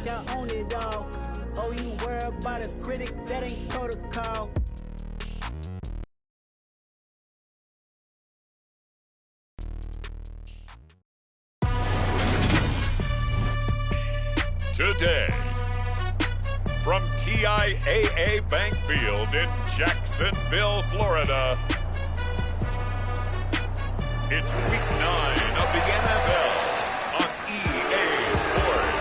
bitch, I own it all. Oh, you worry about a critic, that ain't protocol. Today, from TIAA Bank Field in Jacksonville, Florida, it's Week 9 of the NFL on EA Sports.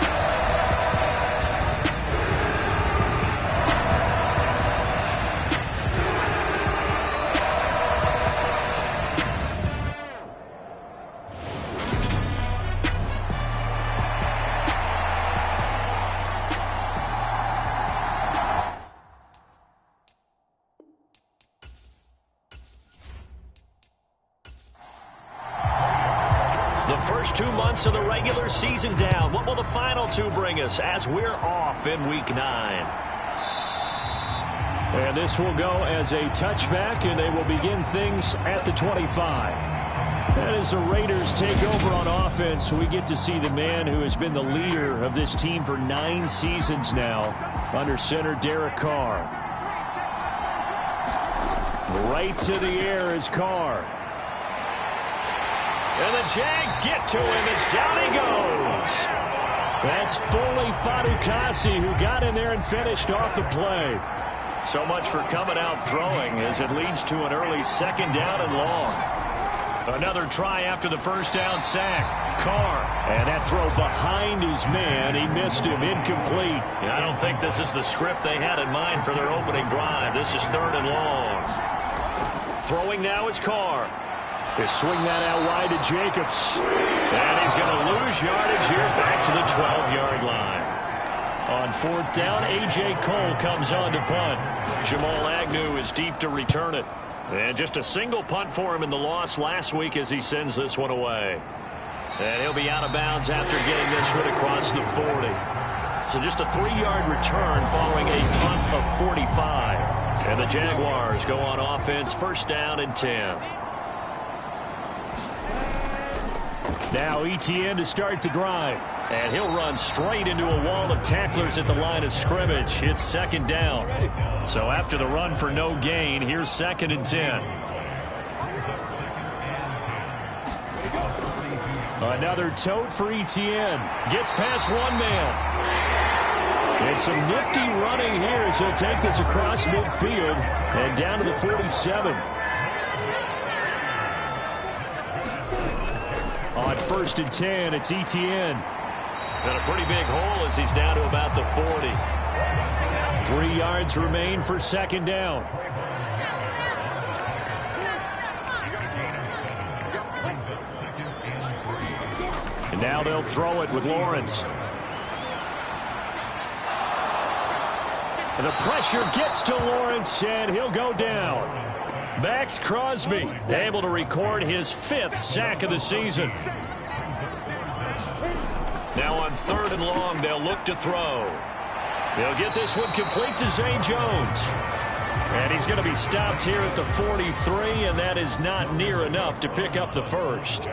The first 2 months of the regular season down. What will the final 2 bring us as we're off in Week 9? And this will go as a touchback, and they will begin things at the 25. And as the Raiders take over on offense, we get to see the man who has been the leader of this team for 9 seasons now, under center Derek Carr. Right to the air is Carr. And the Jags get to him as down he goes. That's Foley Fadukasi who got in there and finished off the play. So much for coming out throwing as it leads to an early 2nd down and long. Another try after the first down sack. Carr. And that throw behind his man. He missed him. Incomplete. I don't think this is the script they had in mind for their opening drive. This is 3rd and long. Throwing now is Carr. They swing that out wide to Jacobs. And he's going to lose yardage here back to the 12-yard line. On 4th down, A.J. Cole comes on to punt. Jamal Agnew is deep to return it. And just a single punt for him in the loss last week as he sends this one away. And he'll be out of bounds after getting this one across the 40. So just a 3-yard return following a punt of 45. And the Jaguars go on offense, 1st down and 10. Now Etienne to start the drive. And he'll run straight into a wall of tacklers at the line of scrimmage. It's 2nd down. So after the run for no gain, here's 2nd and 10. Another tote for Etienne. Gets past one man. And some nifty running here as he'll take this across midfield and down to the 47. On 1st and 10, it's Etienne. Got a pretty big hole as he's down to about the 40. 3 yards remain for 2nd down. And now they'll throw it with Lawrence. And the pressure gets to Lawrence, and he'll go down. Max Crosby able to record his 5th sack of the season. Now on 3rd and long, they'll look to throw. They'll get this one complete to Zay Jones. And he's going to be stopped here at the 43, and that is not near enough to pick up the 1st.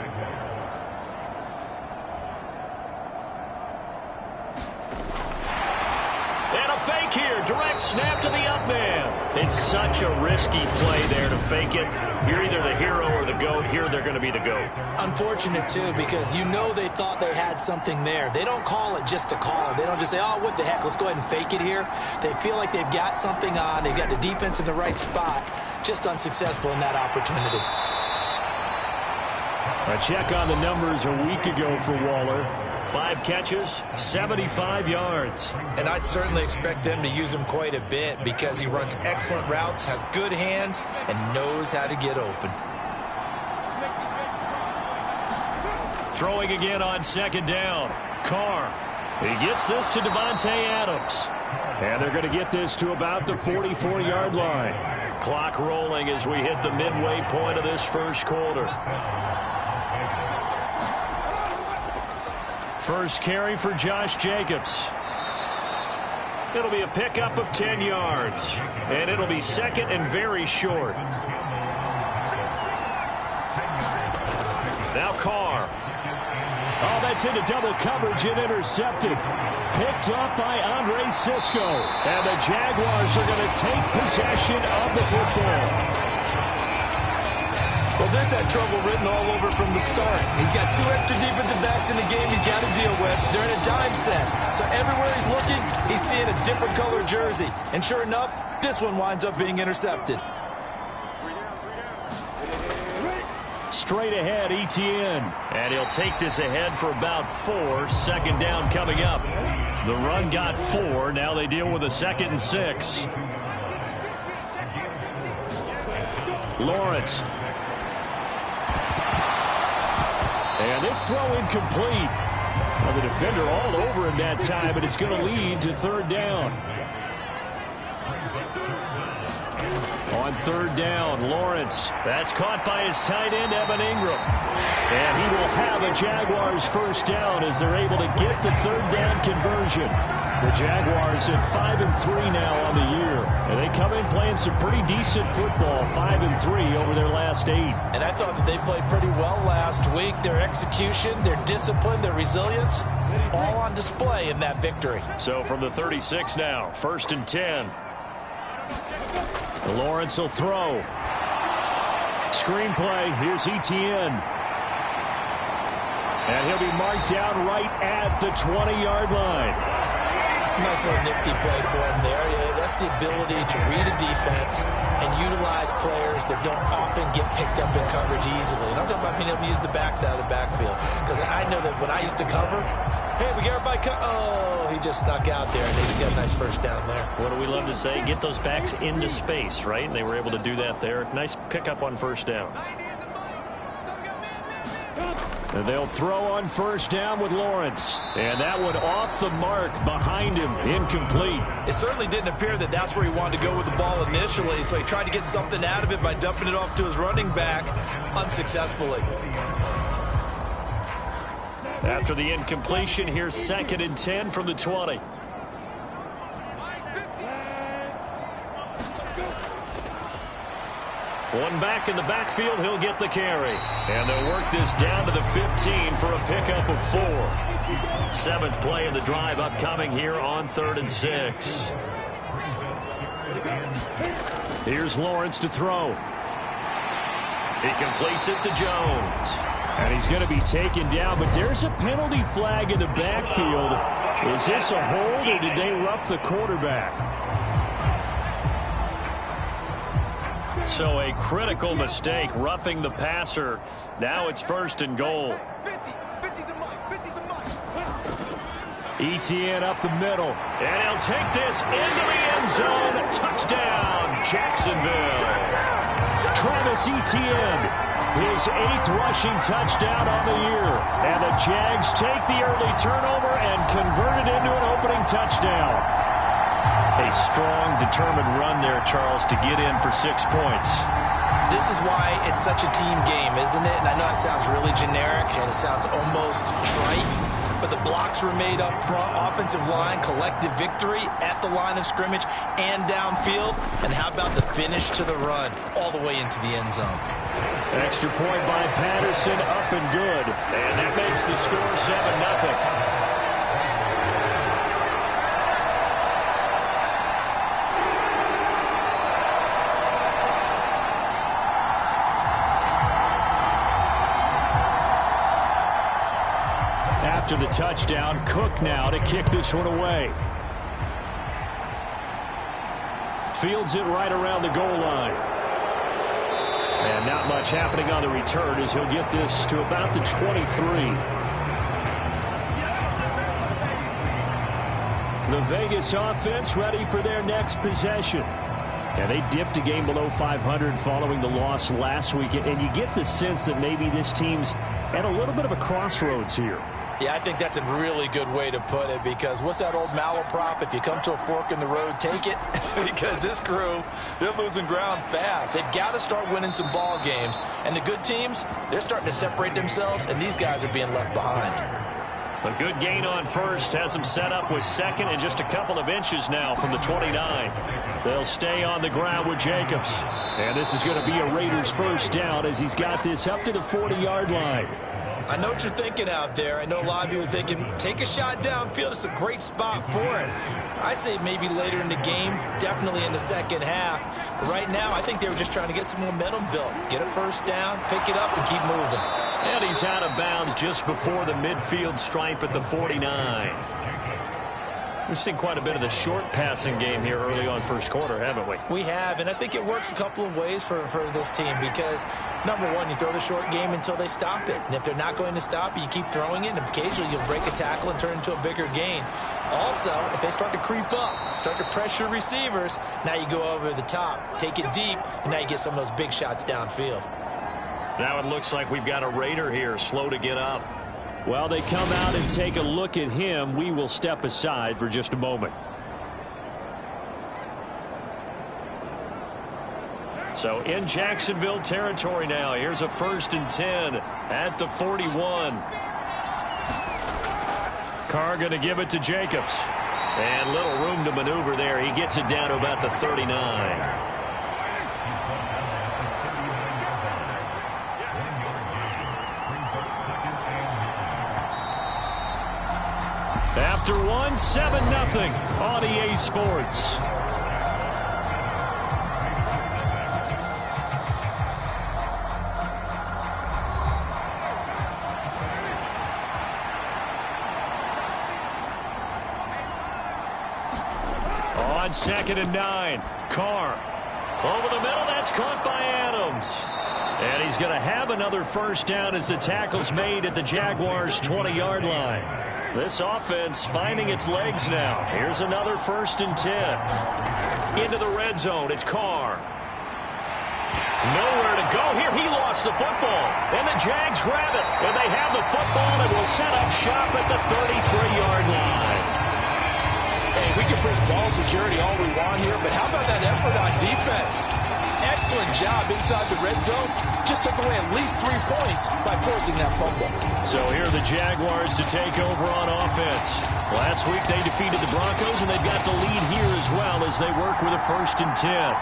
And a fake here. Direct snap to the up man. It's such a risky play there to fake it. You're either the hero or the GOAT. Here they're going to be the GOAT. Unfortunate, too, because you know they thought they had something there. They don't call it just to call it. They don't just say, oh, what the heck, let's go ahead and fake it here. They feel like they've got something on. They've got the defense in the right spot. Just unsuccessful in that opportunity. A check on the numbers a week ago for Waller. 5 catches, 75 yards. And I'd certainly expect them to use him quite a bit because he runs excellent routes, has good hands, and knows how to get open. Throwing again on 2nd down. Carr. He gets this to Devontae Adams. And they're going to get this to about the 44-yard line. Clock rolling as we hit the midway point of this 1st quarter. First carry for Josh Jacobs. It'll be a pickup of 10 yards. And it'll be 2nd and very short. Now Carr. Oh, that's into double coverage and intercepted. Picked up by Andre Cisco. And the Jaguars are going to take possession of the football. Well, there's that trouble written all over from the start. He's got 2 extra defensive backs in the game he's got to deal with. They're in a dime set. So everywhere he's looking, he's seeing a different color jersey. And sure enough, this one winds up being intercepted. Straight ahead, Etienne. And he'll take this ahead for about 4. Second down coming up. The run got 4. Now they deal with a 2nd and 6. Lawrence. And this throw incomplete. Well, the defender all over him that time, but it's going to lead to 3rd down. On 3rd down, Lawrence. That's caught by his tight end, Evan Ingram. And he will have a Jaguars 1st down as they're able to get the 3rd down conversion. The Jaguars at 5-3 now on the year. And they come in playing some pretty decent football, 5-3 over their last 8. And I thought that they played pretty well last week. Their execution, their discipline, their resilience, all on display in that victory. So from the 36 now, 1st and 10. Lawrence will throw. Screenplay. Here's Etienne. And he'll be marked down right at the 20-yard line. Nice little nifty play for him there. Yeah, that's the ability to read a defense and utilize players that don't often get picked up in coverage easily. And I'm talking about being able to use the backs out of the backfield. Because I know that when I used to cover, hey, we got everybody oh, he just snuck out there, and he's got a nice 1st down there. What do we love to say? Get those backs into space, right? And they were able to do that there. Nice pickup on 1st down. And they'll throw on 1st down with Lawrence. And that one off the mark behind him, incomplete. It certainly didn't appear that that's where he wanted to go with the ball initially, so he tried to get something out of it by dumping it off to his running back unsuccessfully. After the incompletion, here's 2nd and 10 from the 20. One back in the backfield, he'll get the carry. And they'll work this down to the 15 for a pickup of 4. 7th play of the drive upcoming here on 3rd and 6. Here's Lawrence to throw. He completes it to Jones. And he's going to be taken down, but there's a penalty flag in the backfield. Is this a hold, or did they rough the quarterback? So a critical mistake, roughing the passer. Now it's 1st and goal. Etienne up the middle. And he'll take this into the end zone. Touchdown, Jacksonville. Travis Etienne. His 8th rushing touchdown on the year. And the Jags take the early turnover and convert it into an opening touchdown. A strong, determined run there, Charles, to get in for 6 points. This is why it's such a team game, isn't it? And I know it sounds really generic and it sounds almost trite, but the blocks were made up front, offensive line, collective victory at the line of scrimmage and downfield. And how about the finish to the run all the way into the end zone? Extra point by Patterson, up and good. And that makes the score 7-0. After the touchdown, Cook now to kick this one away. Fields it right around the goal line. And not much happening on the return as he'll get this to about the 23. The Vegas offense ready for their next possession. And they dipped a game below 500 following the loss last week. And you get the sense that maybe this team's at a little bit of a crossroads here. Yeah, I think that's a really good way to put it, because what's that old malaprop? If you come to a fork in the road, take it. Because this crew, they're losing ground fast. They've got to start winning some ball games. And the good teams, they're starting to separate themselves, and these guys are being left behind. A good gain on 1st has them set up with 2nd and just a couple of inches now from the 29. They'll stay on the ground with Jacobs. And this is going to be a Raiders 1st down as he's got this up to the 40-yard line. I know what you're thinking out there. I know a lot of you are thinking, take a shot downfield. It's a great spot for it. I'd say maybe later in the game, definitely in the second half. But right now, I think they were just trying to get some momentum built. Get a first down, pick it up, and keep moving. And he's out of bounds just before the midfield stripe at the 49. We've seen quite a bit of the short passing game here early on first quarter, haven't we? We have, and I think it works a couple of ways for this team because, number one, you throw the short game until they stop it. And if they're not going to stop it, you keep throwing it, and occasionally you'll break a tackle and turn into a bigger gain. Also, if they start to creep up, start to pressure receivers, now you go over the top, take it deep, and now you get some of those big shots downfield. Now it looks like we've got a Raider here, slow to get up. Well, they come out and take a look at him. We will step aside for just a moment. So in Jacksonville territory now. Here's a 1st and 10 at the 41. Carr going to give it to Jacobs. And little room to maneuver there. He gets it down to about the 39. After one, 7-0 on EA Sports. On 2nd and 9, Carr. Over the middle, that's caught by Adams. And he's going to have another first down as the tackle's made at the Jaguars' 20-yard line. This offense finding its legs now. Here's another 1st and 10. Into the red zone. It's Carr. Nowhere to go here. He lost the football. And the Jags grab it. And they have the football and will set up shop at the 33-yard line. Hey, we can push ball security all we want here, but how about that effort on defense? Excellent job inside the red zone. Just took away at least 3 points by forcing that fumble. So here are the Jaguars to take over on offense. Last week they defeated the Broncos, and they've got the lead here as well as they work with a 1st and 10.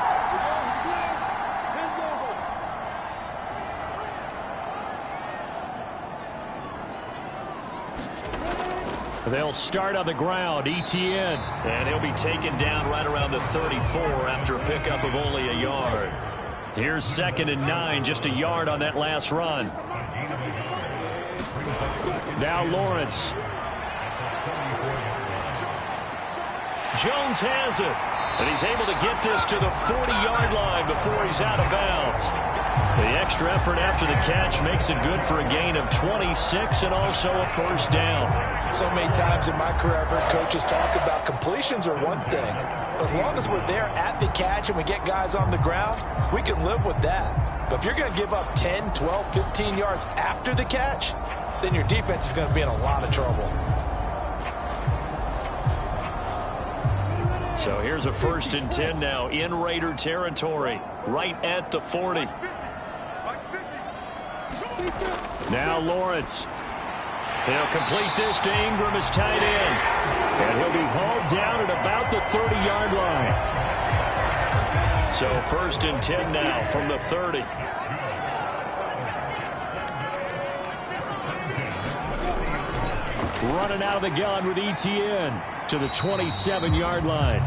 They'll start on the ground, ETN. And he'll be taken down right around the 34 after a pickup of only a yard. Here's 2nd and 9, just a yard on that last run. Now Lawrence. Jones has it. And he's able to get this to the 40-yard line before he's out of bounds. The extra effort after the catch makes it good for a gain of 26 and also a first down. So many times in my career, I've heard coaches talk about completions are one thing. But as long as we're there at the catch and we get guys on the ground, we can live with that. But if you're going to give up 10, 12, 15 yards after the catch, then your defense is going to be in a lot of trouble. So here's a 1st and 10 now in Raider territory, right at the 40. Now Lawrence. He'll complete this to Ingram as tight end. And he'll be hauled down at about the 30-yard line. So 1st and 10 now from the 30. Running out of the gun with ETN to the 27-yard line.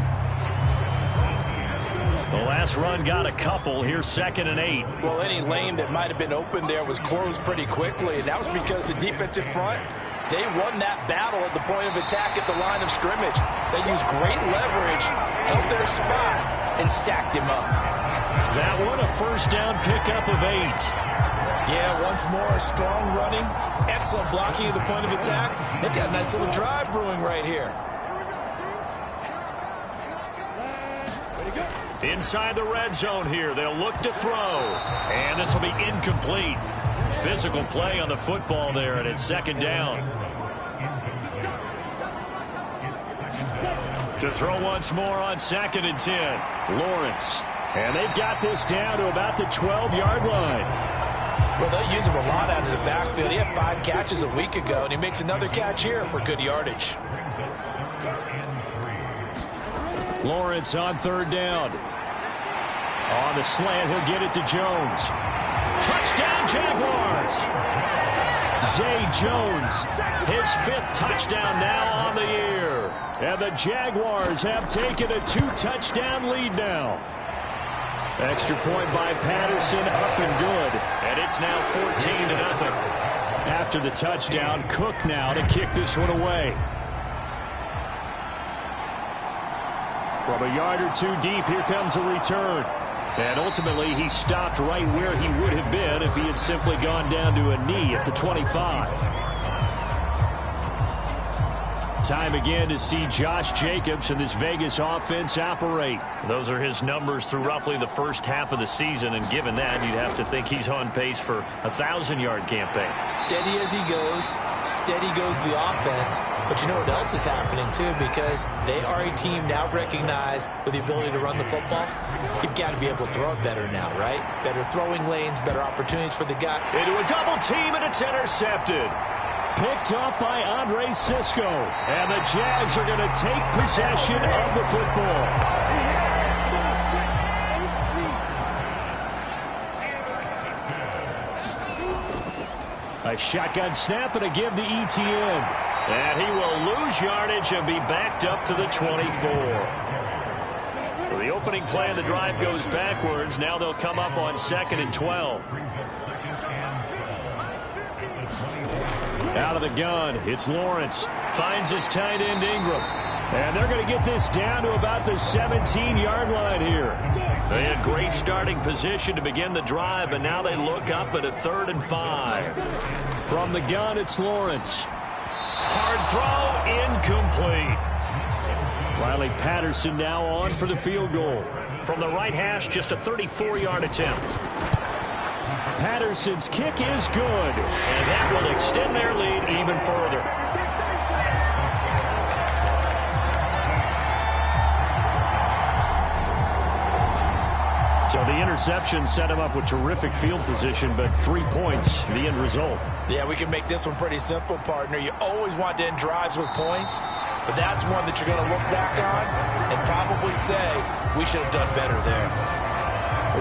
The last run got a couple. Here's 2nd and 8. Well, any lane that might have been open there was closed pretty quickly, and that was because the defensive front, they won that battle at the point of attack at the line of scrimmage. They used great leverage, held their spot, and stacked him up. That one, a first down pickup of 8. Yeah, once more, strong running, excellent blocking at the point of attack. They've got a nice little drive brewing right here. Inside the red zone here, they'll look to throw. And this will be incomplete. Physical play on the football there, and it's 2nd down. To throw once more on 2nd and 10. Lawrence. And they've got this down to about the 12-yard line. Well, they use him a lot out of the backfield. He had 5 catches a week ago, and he makes another catch here for good yardage. Lawrence on 3rd down. On the slant, he'll get it to Jones. Touchdown, Jaguars! Zay Jones, his 5th touchdown now on the year. And the Jaguars have taken a 2-touchdown lead now. Extra point by Patterson, up and good. And it's now 14-0. After the touchdown, Cook now to kick this one away. From a yard or 2 deep, here comes a return. And ultimately, he stopped right where he would have been if he had simply gone down to a knee at the 25. Time again to see Josh Jacobs and this Vegas offense operate. Those are his numbers through roughly the first half of the season, and given that, you'd have to think he's on pace for a 1,000-yard campaign. Steady as he goes the offense. But you know what else is happening, too, because they are a team now recognized with the ability to run the football. You've got to be able to throw it better now, right? Better throwing lanes, better opportunities for the guy. Into a double team, and it's intercepted. Picked up by Andre Sisco. And the Jags are going to take possession of the football. A shotgun snap and a give to ETN. And he will lose yardage and be backed up to the 24. So the opening play of the drive goes backwards. Now they'll come up on 2nd and 12. Out of the gun, it's Lawrence. Finds his tight end Ingram. And they're going to get this down to about the 17-yard line here. They had great starting position to begin the drive, but now they look up at a 3rd and 5. From the gun, it's Lawrence. Hard throw, incomplete. Riley Patterson now on for the field goal. From the right hash, just a 34-yard attempt. Patterson's kick is good. And that will extend their lead even further. So the interception set him up with terrific field position, but 3 points, the end result. Yeah, we can make this one pretty simple, partner. You always want to end drives with points, but that's one that you're going to look back on and probably say, we should have done better there.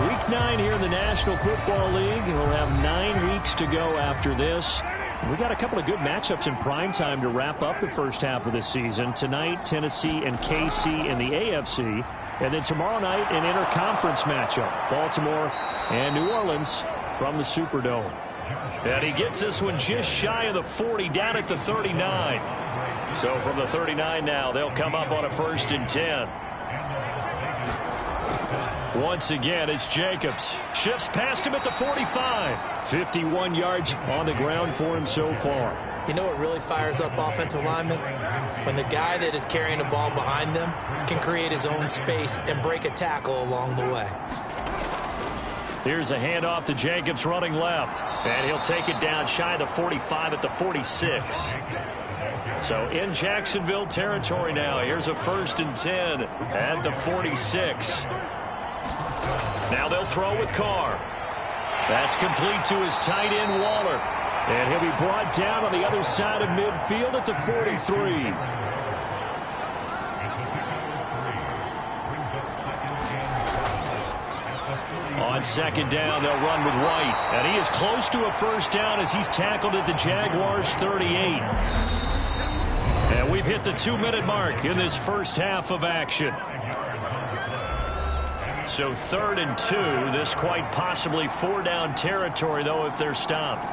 Week 9 here in the National Football League. We'll have 9 weeks to go after this. We got a couple of good matchups in prime time to wrap up the first half of the season. Tonight, Tennessee and KC in the AFC. And then tomorrow night, an interconference matchup. Baltimore and New Orleans from the Superdome. And he gets this one just shy of the 40, down at the 39. So from the 39 now, they'll come up on a 1st and 10. Once again, it's Jacobs. Shifts past him at the 45. 51 yards on the ground for him so far. You know what really fires up offensive linemen? When the guy that is carrying the ball behind them can create his own space and break a tackle along the way. Here's a handoff to Jacobs running left. And he'll take it down shy of the 45 at the 46. So in Jacksonville territory now. Here's a 1st and 10 at the 46. Now they'll throw with Carr. That's complete to his tight end, Waller. And he'll be brought down on the other side of midfield at the 43. On 2nd down, they'll run with White. And he is close to a 1st down as he's tackled at the Jaguars' 38. And we've hit the 2-minute mark in this first half of action. So 3rd and 2, this quite possibly 4-down territory, though, if they're stopped.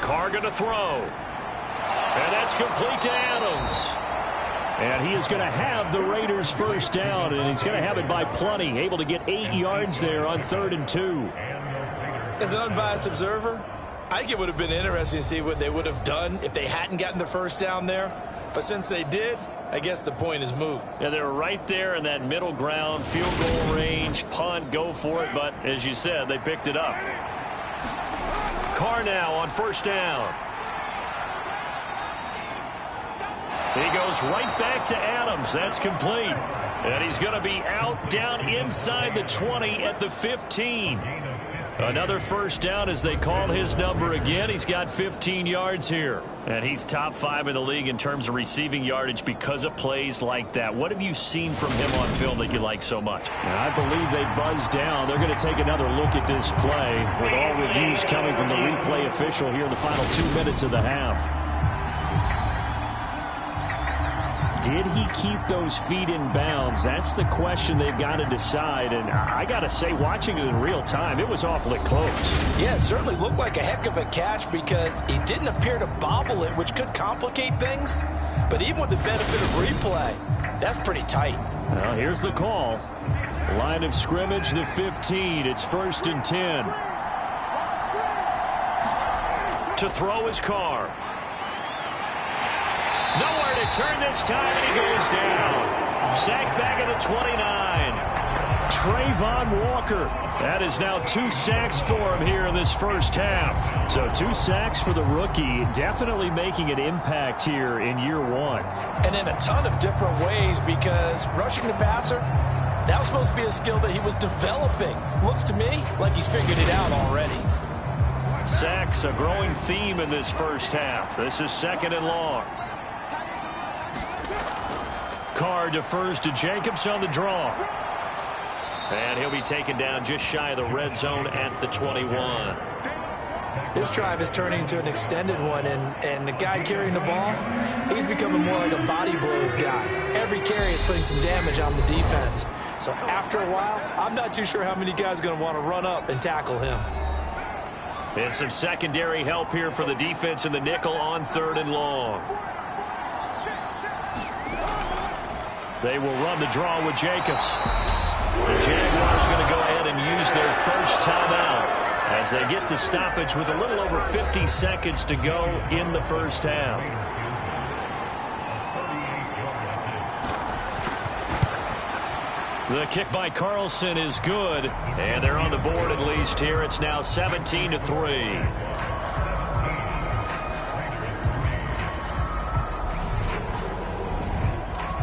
Carr going to throw. And that's complete to Adams. And he is going to have the Raiders' 1st down, and he's going to have it by plenty, able to get 8 yards there on 3rd and 2. As an unbiased observer, I think it would have been interesting to see what they would have done if they hadn't gotten the 1st down there. But since they did, I guess the point is moot. Yeah, they're right there in that middle ground, field goal range, punt, go for it. But as you said, they picked it up. Carr now on 1st down. He goes right back to Adams. That's complete. And he's going to be out down inside the 20 at the 15. Another first down as they called his number again. He's got 15 yards here. And he's top 5 in the league in terms of receiving yardage because of plays like that. What have you seen from him on film that you like so much? And I believe they buzzed down. They're going to take another look at this play with all reviews coming from the replay official here in the final 2 minutes of the half. Did he keep those feet in bounds? That's the question they've got to decide. And I got to say, watching it in real time, it was awfully close. Yeah, it certainly looked like a heck of a catch because he didn't appear to bobble it, which could complicate things. But even with the benefit of replay, that's pretty tight. Well, here's the call. Line of scrimmage, the 15. It's 1st and 10. To throw his Carr. Nowhere to turn this time, and he goes down. Sacked back at the 29. Trayvon Walker. That is now 2 sacks for him here in this first half. So 2 sacks for the rookie, definitely making an impact here in year 1. And in a ton of different ways because rushing the passer, that was supposed to be a skill that he was developing. Looks to me like he's figured it out already. Sacks, a growing theme in this first half. This is 2nd and long. Carr defers to Jacobs on the draw. And he'll be taken down just shy of the red zone at the 21. This drive is turning into an extended one, and the guy carrying the ball, he's becoming more like a body blows guy. Every carry is putting some damage on the defense. So after a while, I'm not too sure how many guys are going to want to run up and tackle him. And some secondary help here for the defense in the nickel on 3rd and long. They will run the draw with Jacobs. The Jaguars are going to go ahead and use their first timeout as they get the stoppage with a little over 50 seconds to go in the first half. The kick by Carlson is good, and they're on the board at least here. It's now 17-3.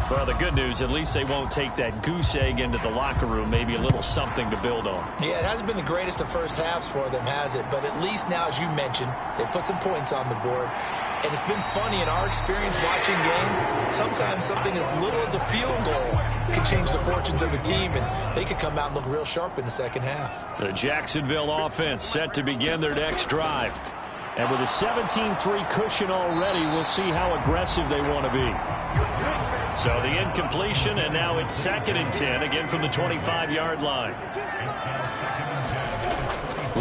Well, the good news, at least they won't take that goose egg into the locker room. Maybe a little something to build on. Yeah, it hasn't been the greatest of first halves for them, has it? But at least now, as you mentioned, they put some points on the board. And it's been funny in our experience watching games. Sometimes something as little as a field goal can change the fortunes of a team, and they could come out and look real sharp in the second half. The Jacksonville offense set to begin their next drive. And with a 17-3 cushion already, we'll see how aggressive they want to be. So the incompletion, and now it's 2nd and 10, again from the 25-yard line.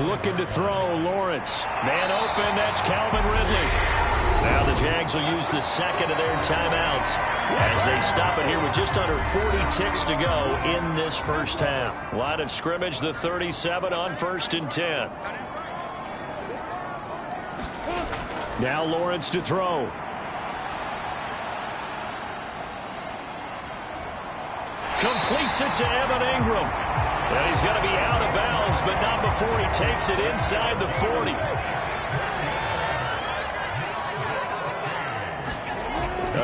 Looking to throw, Lawrence. Man open, that's Calvin Ridley. Now the Jags will use the 2nd of their timeouts as they stop it here with just under 40 ticks to go in this first half. Line of scrimmage, the 37 on 1st and 10. Now Lawrence to throw. Completes it to Evan Ingram. And he's going to be out of bounds, but not before he takes it inside the 40.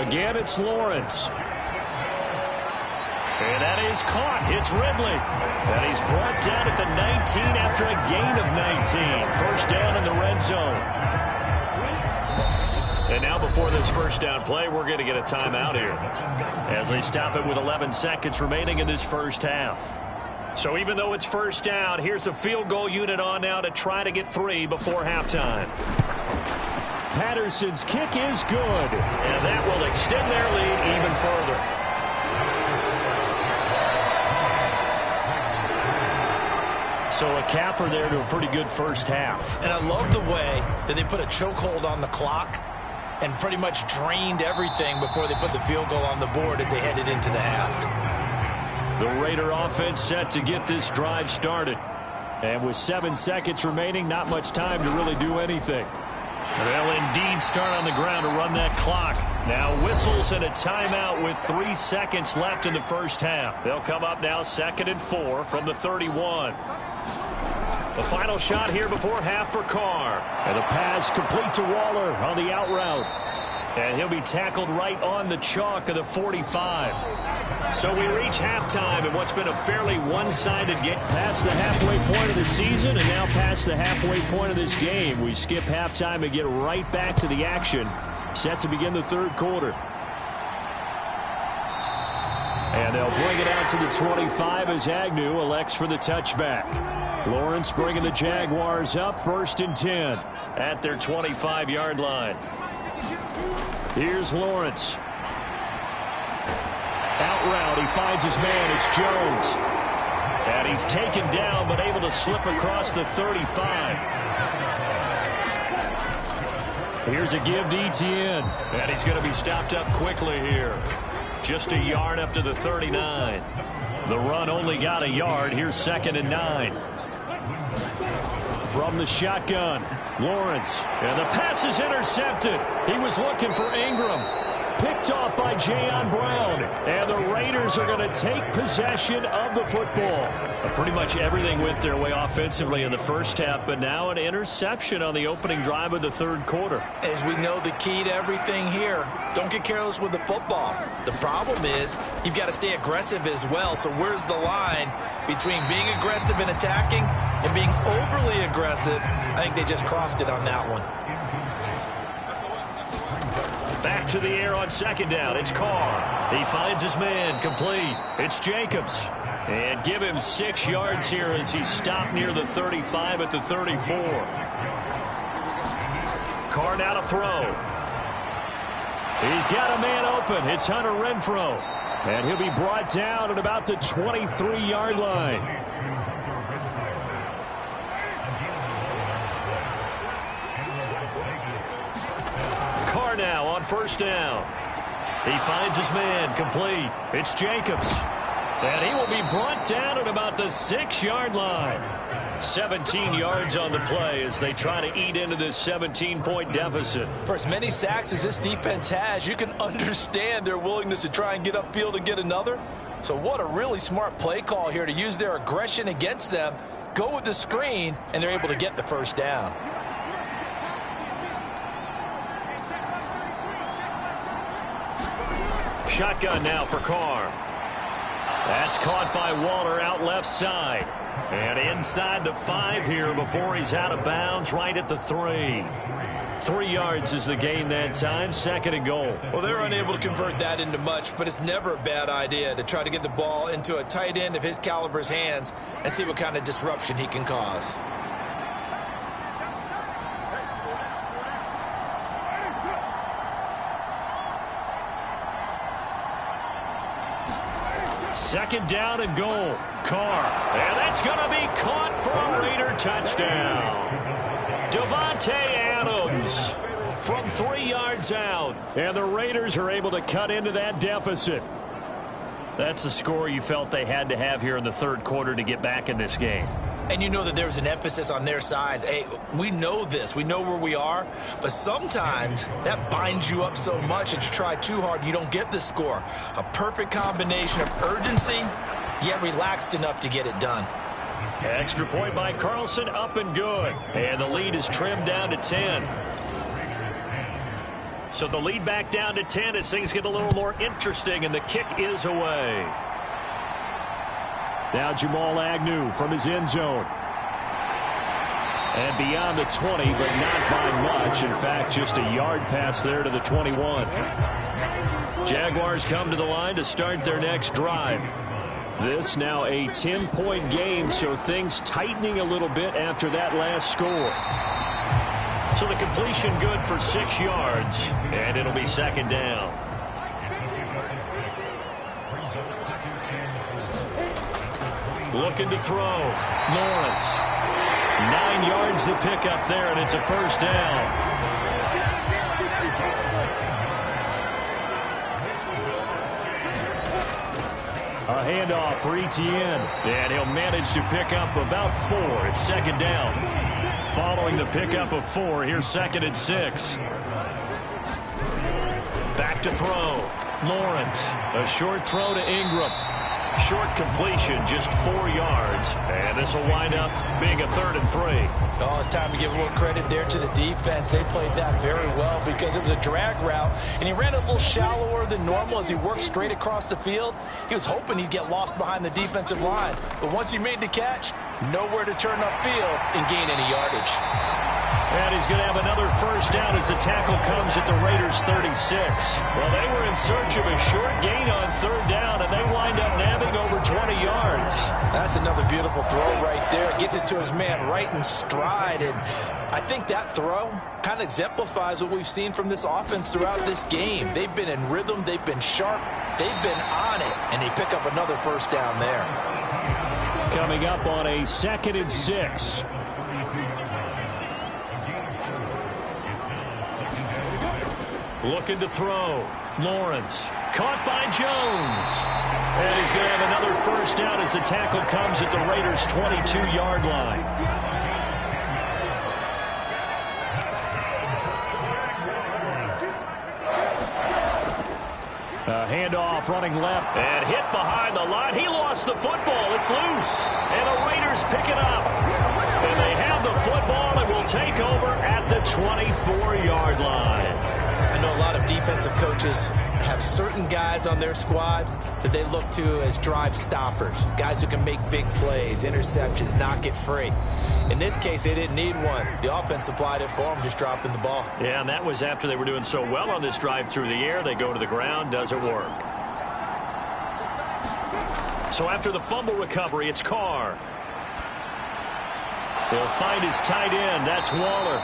Again, it's Lawrence. And that is caught. It's Ridley. And he's brought down at the 19 after a gain of 19. First down in the red zone. And now before this first down play, we're going to get a timeout here as they stop it with 11 seconds remaining in this first half. So even though it's first down, here's the field goal unit on now to try to get 3 before halftime. Patterson's kick is good. And that will extend their lead even further. So a capper there to a pretty good first half. And I love the way that they put a chokehold on the clock and pretty much drained everything before they put the field goal on the board as they headed into the half. The Raider offense set to get this drive started. And with 7 seconds remaining, not much time to really do anything. They'll indeed start on the ground to run that clock. Now whistles and a timeout with 3 seconds left in the first half. They'll come up now 2nd and 4 from the 31. The final shot here before half for Carr. And the pass complete to Waller on the out route. And he'll be tackled right on the chalk of the 45. So we reach halftime in what's been a fairly one-sided game. Past the halfway point of the season and now past the halfway point of this game. We skip halftime and get right back to the action. Set to begin the third quarter. And they'll bring it out to the 25 as Agnew elects for the touchback. Lawrence bringing the Jaguars up 1st and 10 at their 25-yard line. Here's Lawrence. Out route, he finds his man. It's Jones. And he's taken down, but able to slip across the 35. Here's a give to Etienne. And he's going to be stopped up quickly here. Just a yard up to the 39. The run only got a yard. Here's 2nd and 9. From the shotgun, Lawrence. And the pass is intercepted. He was looking for Ingram. Picked off by Jayon Brown. And the Raiders are going to take possession of the football. Pretty much everything went their way offensively in the first half, but now an interception on the opening drive of the third quarter. As we know, the key to everything here, don't get careless with the football. The problem is you've got to stay aggressive as well. So where's the line between being aggressive and attacking and being overly aggressive? I think they just crossed it on that one. Back to the air on 2nd down. It's Carr. He finds his man. Complete. It's Jacobs. And give him 6 yards here as he's stopped near the 35 at the 34. Carr now to throw. He's got a man open. It's Hunter Renfrow. And he'll be brought down at about the 23-yard line. Carr now on 1st down. He finds his man. Complete. It's Jacobs. And he will be brought down at about the 6-yard line. 17 yards on the play as they try to eat into this 17-point deficit. For as many sacks as this defense has, you can understand their willingness to try and get upfield and get another. So what a really smart play call here to use their aggression against them, go with the screen, and they're able to get the 1st down. Shotgun now for Carr. That's caught by Waller out left side. And inside the 5 here before he's out of bounds right at the 3. 3 yards is the gain that time. 2nd and goal. Well, they're unable to convert that into much, but it's never a bad idea to try to get the ball into a tight end of his caliber's hands and see what kind of disruption he can cause. Second down and goal. Carr. And that's going to be caught for a Raider touchdown. Devontae Adams from 3 yards out. And the Raiders are able to cut into that deficit. That's the score you felt they had to have here in the third quarter to get back in this game. And you know that there's an emphasis on their side. Hey, we know this. We know where we are. But sometimes that binds you up so much that you try too hard, you don't get the score. A perfect combination of urgency, yet relaxed enough to get it done. Extra point by Carlson, up and good. And the lead is trimmed down to 10. So the lead back down to 10 as things get a little more interesting, and the kick is away. Now Jamal Agnew from his end zone. And beyond the 20, but not by much. In fact, just a yard pass there to the 21. Jaguars come to the line to start their next drive. This now a 10-point game, so things tightening a little bit after that last score. So the completion good for 6 yards, and it'll be 2nd down. Looking to throw. Lawrence. 9 yards to pick up there, and it's a 1st down. A handoff for Etienne. And he'll manage to pick up about 4. It's 2nd down. Following the pickup of 4, here's 2nd and 6. Back to throw. Lawrence. A short throw to Ingram. Short completion, just 4 yards. And this will wind up being a 3rd and 3. Oh, it's time to give a little credit there to the defense. They played that very well because it was a drag route, and he ran a little shallower than normal as he worked straight across the field. He was hoping he'd get lost behind the defensive line, but once he made the catch, nowhere to turn upfield and gain any yardage. And he's going to have another first down as the tackle comes at the Raiders' 36. Well, they were in search of a short gain on 3rd down, and they wind up nabbing over 20 yards. That's another beautiful throw right there. Gets it to his man right in stride, and I think that throw kind of exemplifies what we've seen from this offense throughout this game. They've been in rhythm, they've been sharp, they've been on it, and they pick up another first down there. Coming up on a 2nd and 6. Looking to throw. Lawrence. Caught by Jones. And he's going to have another first down as the tackle comes at the Raiders' 22-yard line. A handoff running left. And hit behind the line. He lost the football. It's loose. And the Raiders pick it up. And they have the football and will take over at the 24-yard line. I know a lot of defensive coaches have certain guys on their squad that they look to as drive stoppers, guys who can make big plays, interceptions, knock it free. In this case, they didn't need one. The offense supplied it for them, just dropping the ball. Yeah, and that was after they were doing so well on this drive through the air. They go to the ground, doesn't work. So after the fumble recovery, it's Carr. He'll find his tight end. That's Waller.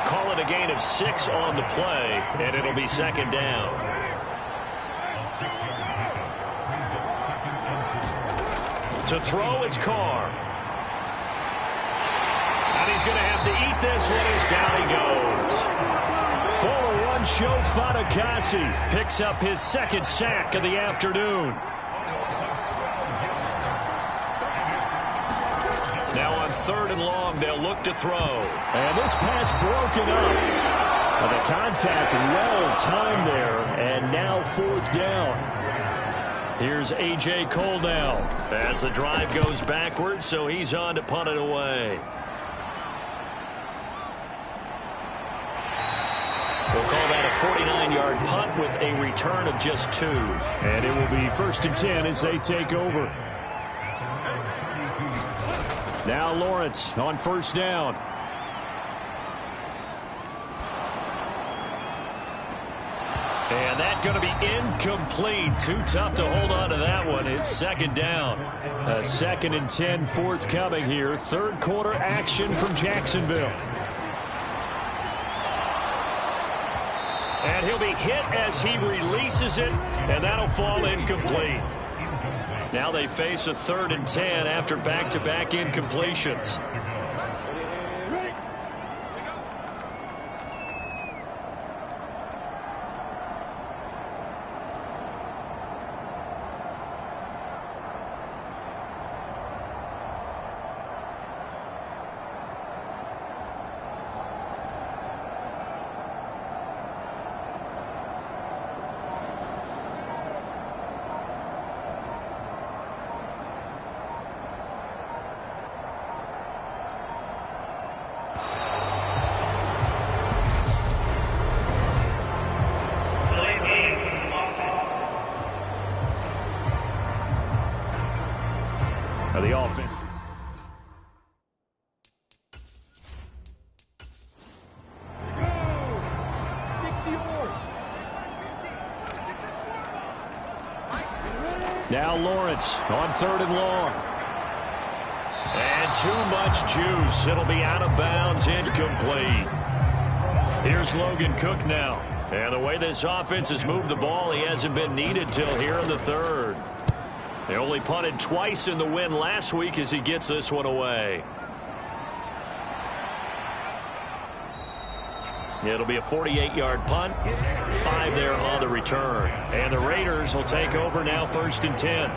Call it a gain of 6 on the play, and it'll be 2nd down. To throw, it's Carr. And he's going to have to eat this one as down he goes. Former one-show Fatukasi picks up his 2nd sack of the afternoon. Now on 3rd and long, they'll look to throw. And this pass broken up. The contact well timed there, and now 4th down. Here's A.J. Cole now as the drive goes backwards, so he's on to punt it away. We'll call that a 49-yard punt with a return of just 2. And it will be 1st and 10 as they take over. Now Lawrence on 1st down. And that's going to be incomplete. Too tough to hold on to that one. It's 2nd down. A 2nd and 10 forthcoming here. 3rd quarter action from Jacksonville. And he'll be hit as he releases it, and that'll fall incomplete. Now they face a 3rd and 10 after back-to-back incompletions. The offense. Now Lawrence on 3rd and long. And too much juice. It'll be out of bounds, incomplete. Here's Logan Cook now. And the way this offense has moved the ball, he hasn't been needed till here in the 3rd. They only punted twice in the win last week as he gets this one away. It'll be a 48-yard punt, 5 there on the return. And the Raiders will take over now 1st and 10.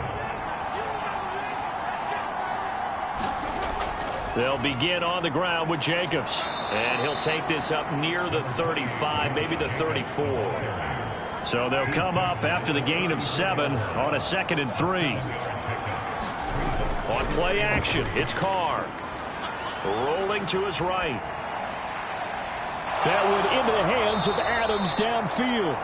They'll begin on the ground with Jacobs. And he'll take this up near the 35, maybe the 34. So they'll come up after the gain of 7 on a 2nd and 3. On play action, it's Carr. Rolling to his right. That went into the hands of Adams downfield.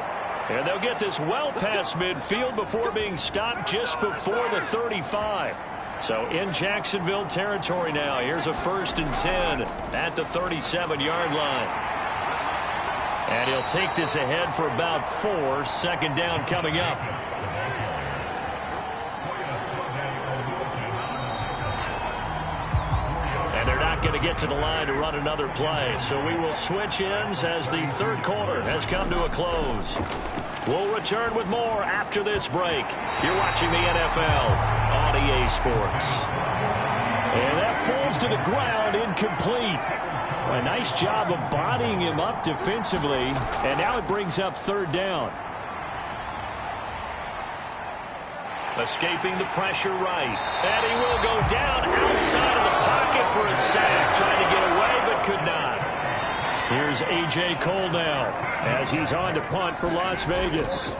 And they'll get this well past midfield before being stopped just before the 35. So in Jacksonville territory now. Here's a 1st and 10 at the 37-yard line. And he'll take this ahead for about 4. 2nd down coming up. And they're not going to get to the line to run another play. So we will switch ends as the 3rd quarter has come to a close. We'll return with more after this break. You're watching the NFL on EA Sports. And that falls to the ground, incomplete. A nice job of bodying him up defensively, and now it brings up 3rd down. Escaping the pressure right, and he will go down outside of the pocket for a sack. Trying to get away, but could not. Here's A.J. Cole now, as he's on to punt for Las Vegas.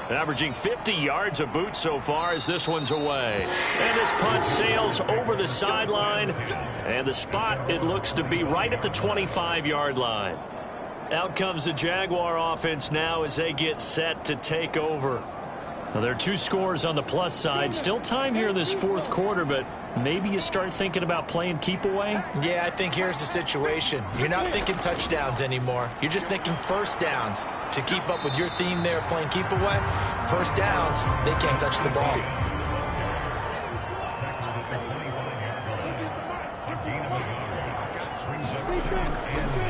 Averaging 50 yards a boot so far as this one's away. And this punt sails over the sideline. And the spot, it looks to be right at the 25-yard line. Out comes the Jaguar offense now as they get set to take over. Now, there are 2 scores on the plus side. Still time here in this 4th quarter, but maybe you start thinking about playing keep away? Yeah, I think here's the situation. You're not thinking touchdowns anymore. You're just thinking 1st downs. To keep up with your theme there, playing keep away, 1st downs, they can't touch the ball.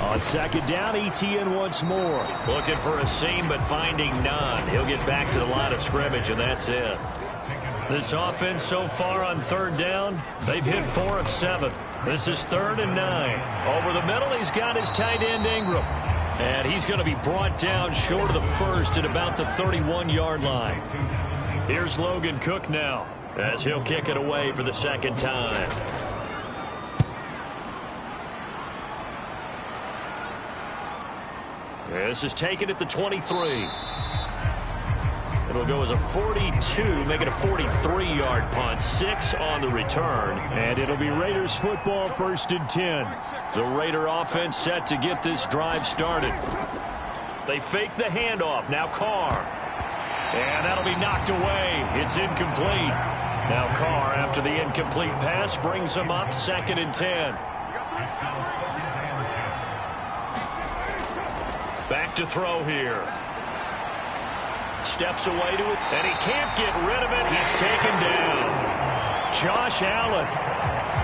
On 2nd down, ETN once more. Looking for a seam, but finding none. He'll get back to the line of scrimmage, and that's it. This offense so far on 3rd down, they've hit 4 of 7. This is 3rd and 9. Over the middle, he's got his tight end Ingram. And he's going to be brought down short of the 1st at about the 31-yard line. Here's Logan Cook now, as he'll kick it away for the 2nd time. This is taken at the 23. It'll go as a 42, make it a 43-yard punt. 6 on the return. And it'll be Raiders football, 1st and 10. The Raider offense set to get this drive started. They fake the handoff. Now Carr. And that'll be knocked away. It's incomplete. Now Carr, after the incomplete pass, brings them up 2nd and 10. Back to throw here. Steps away to it, and he can't get rid of it. He's taken down. Josh Allen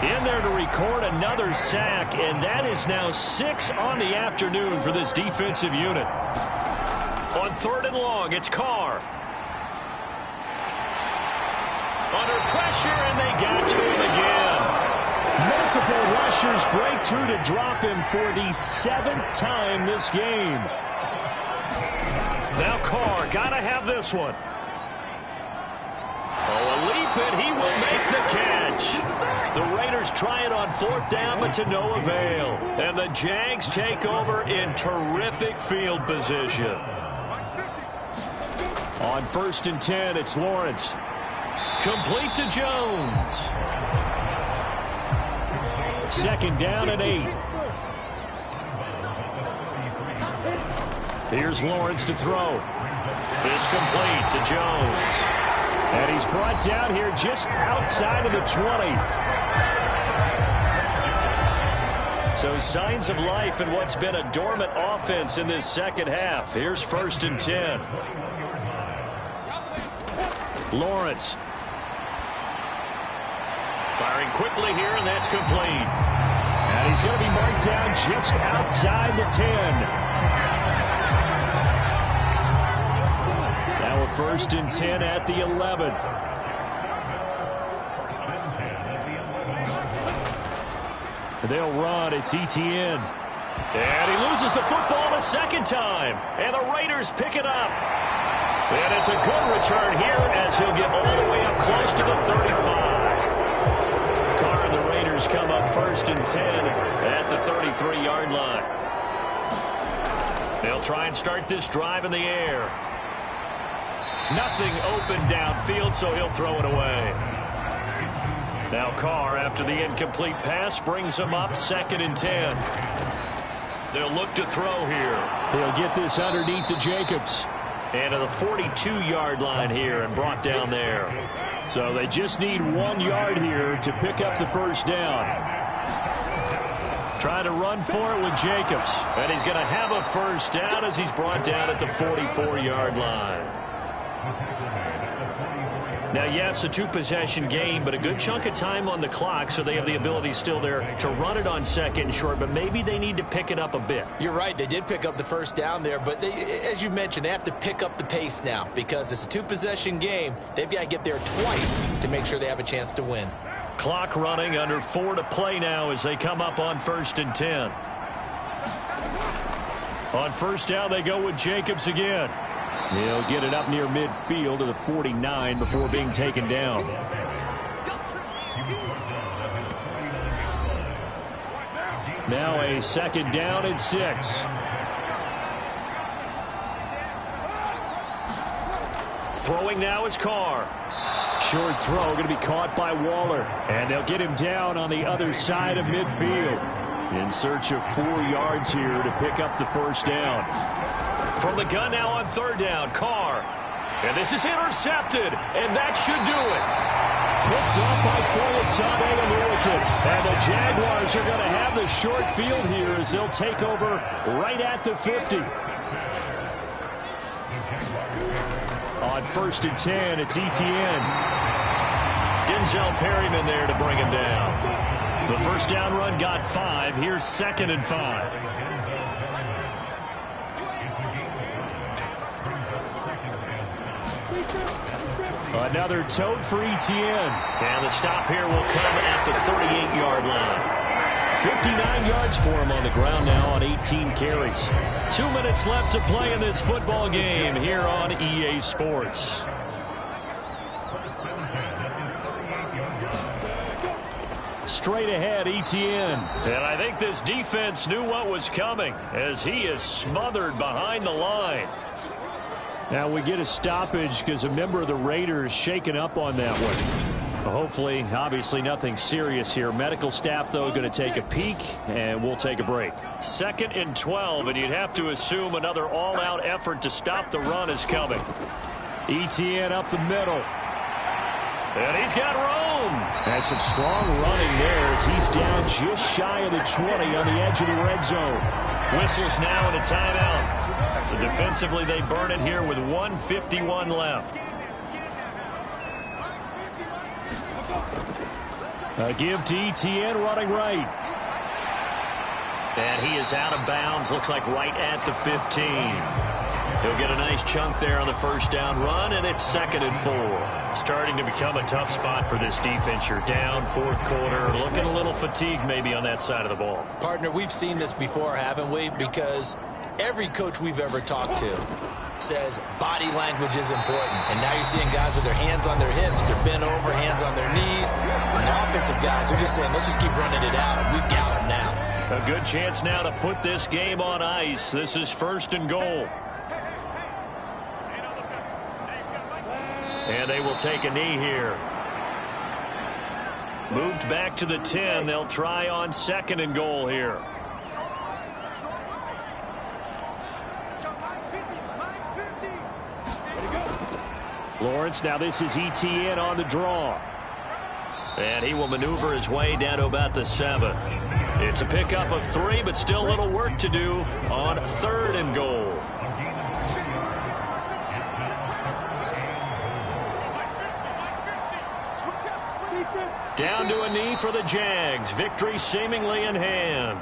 in there to record another sack, and that is now 6 on the afternoon for this defensive unit. On 3rd and long, it's Carr. Under pressure, and they got to him again. Multiple rushers break through to drop him for the 7th time this game. Now Carr, gotta have this one. Oh, a leap, and he will make the catch. The Raiders try it on 4th down, but to no avail. And the Jags take over in terrific field position. On 1st and 10, it's Lawrence. Complete to Jones. 2nd down and 8. Here's Lawrence to throw. It's complete to Jones. And he's brought down here just outside of the 20. So signs of life in what's been a dormant offense in this 2nd half. Here's 1st and 10. Lawrence. Firing quickly here, and that's complete. And he's going to be marked down just outside the 10. Now a 1st and 10 at the 11. They'll run. It's ETN. And he loses the football a 2nd time. And the Raiders pick it up. And it's a good return here as he'll get all the way up close to the 35. Carr and the Raiders come up 1st and 10 at the 33-yard line. They'll try and start this drive in the air. Nothing open downfield, so he'll throw it away. Now Carr, after the incomplete pass, brings him up 2nd and 10. They'll look to throw here. He'll get this underneath to Jacobs. And to the 42-yard line here and brought down there. So they just need 1 yard here to pick up the first down. Trying to run for it with Jacobs. And he's going to have a first down as he's brought down at the 44-yard line. Now, yes, a 2-possession game, but a good chunk of time on the clock, so they have the ability still there to run it on 2nd and short, but maybe they need to pick it up a bit. You're right. They did pick up the first down there, but as you mentioned, they have to pick up the pace now because it's a 2-possession game. They've got to get there twice to make sure they have a chance to win. Clock running, under 4 to play now as they come up on 1st and 10. On first down, they go with Jacobs again. He'll get it up near midfield to the 49 before being taken down. Now a 2nd down and 6. Throwing now is Carr. Short throw going to be caught by Waller. And they'll get him down on the other side of midfield. In search of 4 yards here to pick up the first down. From the gun now on 3rd down, Carr. And this is intercepted, and that should do it. Picked up by Folasade American. And the Jaguars are going to have the short field here as they'll take over right at the 50. On 1st and 10, it's Etienne. Denzel Perryman there to bring him down. The first down run got 5. Here's 2nd and 5. Another tote for Etienne. And the stop here will come at the 38-yard line. 59 yards for him on the ground now on 18 carries. 2 minutes left to play in this football game here on EA Sports. Straight ahead, Etienne. And I think this defense knew what was coming as he is smothered behind the line. Now we get a stoppage because a member of the Raiders shaken up on that one. Hopefully, obviously nothing serious here. Medical staff, though, going to take a peek, and we'll take a break. 2nd and 12, and you'd have to assume another all-out effort to stop the run is coming. Etienne up the middle. And he's got room. Has some strong running there as he's down just shy of the 20 on the edge of the red zone. Whistles now and a timeout. So defensively, they burn it here with 1:51 left. A give to Etienne running right. And he is out of bounds, looks like right at the 15. He'll get a nice chunk there on the first down run, and it's 2nd and 4. Starting to become a tough spot for this defense. You're down 4th quarter, looking a little fatigued maybe on that side of the ball. Partner, we've seen this before, haven't we? Because every coach we've ever talked to says body language is important. And now you're seeing guys with their hands on their hips, they're bent over, hands on their knees. And the offensive guys are just saying, let's just keep running it out. We've got them now. A good chance now to put this game on ice. This is 1st and goal. And they will take a knee here. Moved back to the 10. They'll try on 2nd and goal here. Lawrence, now this is Etienne on the draw. And he will maneuver his way down to about the 7. It's a pickup of 3, but still a little work to do on 3rd and goal. Down to a knee for the Jags. Victory seemingly in hand.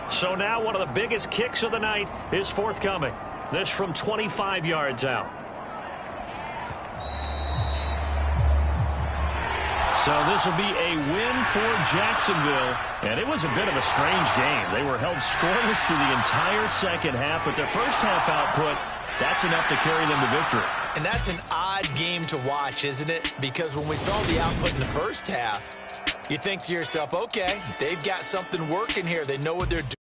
So now one of the biggest kicks of the night is forthcoming. This from 25 yards out. So this will be a win for Jacksonville. And it was a bit of a strange game. They were held scoreless through the entire second half, but their first half output, that's enough to carry them to victory. And that's an odd game to watch, isn't it? Because when we saw the output in the first half, you think to yourself, okay, they've got something working here. They know what they're doing.